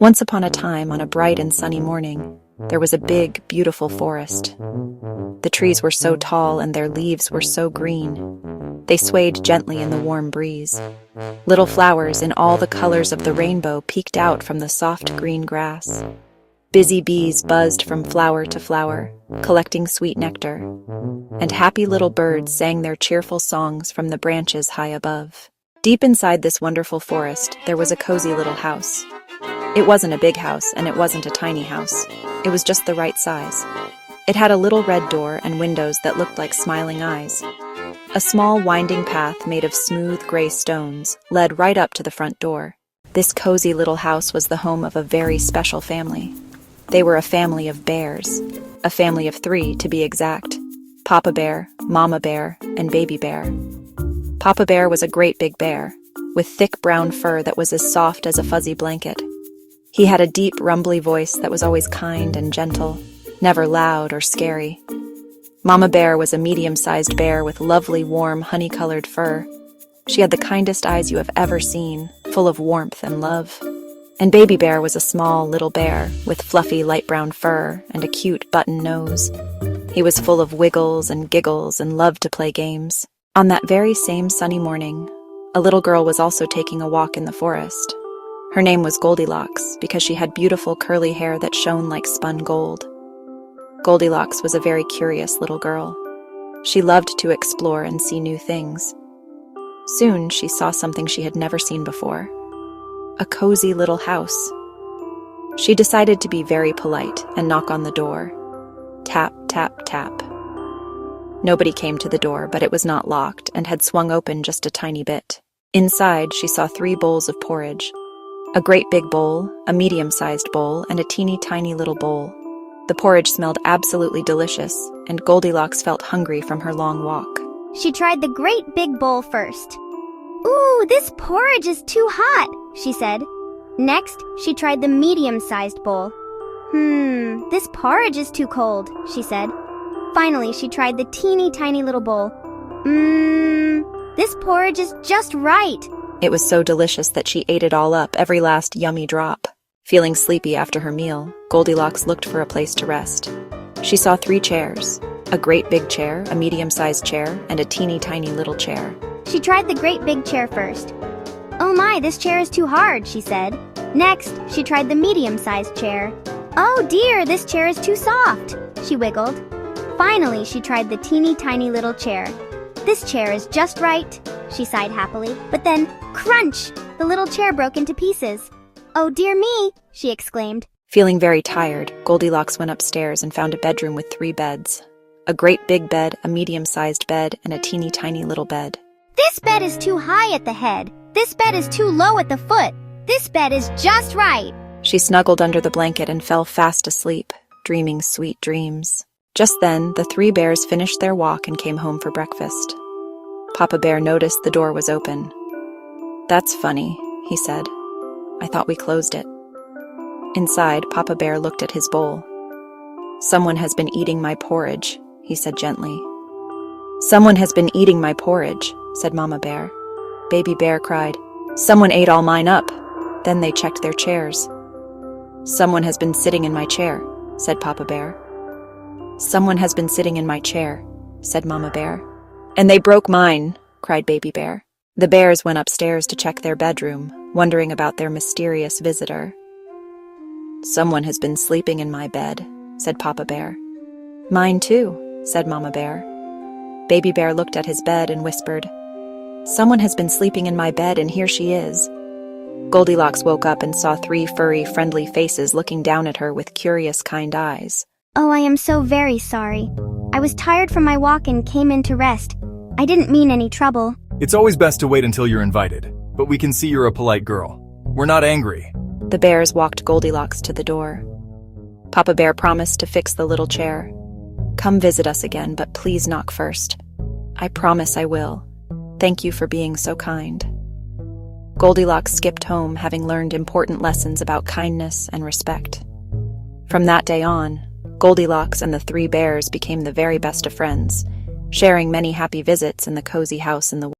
Once upon a time, on a bright and sunny morning, there was a big, beautiful forest. The trees were so tall and their leaves were so green. They swayed gently in the warm breeze. Little flowers in all the colors of the rainbow peeked out from the soft green grass. Busy bees buzzed from flower to flower, collecting sweet nectar, and happy little birds sang their cheerful songs from the branches high above. Deep inside this wonderful forest, there was a cozy little house. It wasn't a big house, and it wasn't a tiny house. It was just the right size. It had a little red door and windows that looked like smiling eyes. A small winding path made of smooth gray stones led right up to the front door. This cozy little house was the home of a very special family. They were a family of bears, a family of 3 to be exact: Papa Bear, Mama Bear, and Baby Bear. Papa Bear was a great big bear, with thick brown fur that was as soft as a fuzzy blanket. He had a deep, rumbly voice that was always kind and gentle, never loud or scary. Mama Bear was a medium-sized bear with lovely, warm, honey-colored fur. She had the kindest eyes you have ever seen, full of warmth and love. And Baby Bear was a small, little bear with fluffy, light brown fur and a cute button nose. He was full of wiggles and giggles and loved to play games. On that very same sunny morning, a little girl was also taking a walk in the forest. Her name was Goldilocks because she had beautiful curly hair that shone like spun gold. Goldilocks was a very curious little girl. She loved to explore and see new things. Soon she saw something she had never seen before: a cozy little house. She decided to be very polite and knock on the door. Tap, tap, tap. Nobody came to the door, but it was not locked and had swung open just a tiny bit. Inside, she saw 3 bowls of porridge. A great big bowl, a medium-sized bowl, and a teeny tiny little bowl. The porridge smelled absolutely delicious, and Goldilocks felt hungry from her long walk. She tried the great big bowl first. "Ooh, this porridge is too hot," she said. Next, she tried the medium-sized bowl. This porridge is too cold," she said. Finally, she tried the teeny tiny little bowl. This porridge is just right." It was so delicious that she ate it all up, every last yummy drop. Feeling sleepy after her meal, Goldilocks looked for a place to rest. She saw 3 chairs: a great big chair, a medium-sized chair, and a teeny tiny little chair. She tried the great big chair first. "Oh my, this chair is too hard," she said. Next, she tried the medium-sized chair. "Oh dear, this chair is too soft," she wiggled. Finally, she tried the teeny tiny little chair. "This chair is just right," she sighed happily. But then, crunch! The little chair broke into pieces. "Oh dear me!" she exclaimed. Feeling very tired, Goldilocks went upstairs and found a bedroom with 3 beds. A great big bed, a medium-sized bed, and a teeny tiny little bed. "This bed is too high at the head. This bed is too low at the foot. This bed is just right." She snuggled under the blanket and fell fast asleep, dreaming sweet dreams. Just then, the 3 bears finished their walk and came home for breakfast. Papa Bear noticed the door was open. "That's funny," he said. "I thought we closed it." Inside, Papa Bear looked at his bowl. "Someone has been eating my porridge," he said gently. "Someone has been eating my porridge," said Mama Bear. Baby Bear cried, "Someone ate all mine up." Then they checked their chairs. "Someone has been sitting in my chair," said Papa Bear. "Someone has been sitting in my chair," said Mama Bear. "And they broke mine," cried Baby Bear. The bears went upstairs to check their bedroom, wondering about their mysterious visitor. "Someone has been sleeping in my bed," said Papa Bear. "Mine too," said Mama Bear. Baby Bear looked at his bed and whispered, "Someone has been sleeping in my bed, and here she is." Goldilocks woke up and saw 3 furry, friendly faces looking down at her with curious, kind eyes. "Oh, I am so very sorry. I was tired from my walk and came in to rest. I didn't mean any trouble." It's always best to wait until you're invited, but we can see you're a polite girl. We're not angry. The bears walked Goldilocks to the door. Papa Bear promised to fix the little chair. "Come visit us again, but please knock first." "I promise I will. Thank you for being so kind." Goldilocks skipped home, having learned important lessons about kindness and respect. From that day on, Goldilocks and the 3 bears became the very best of friends, sharing many happy visits in the cozy house in the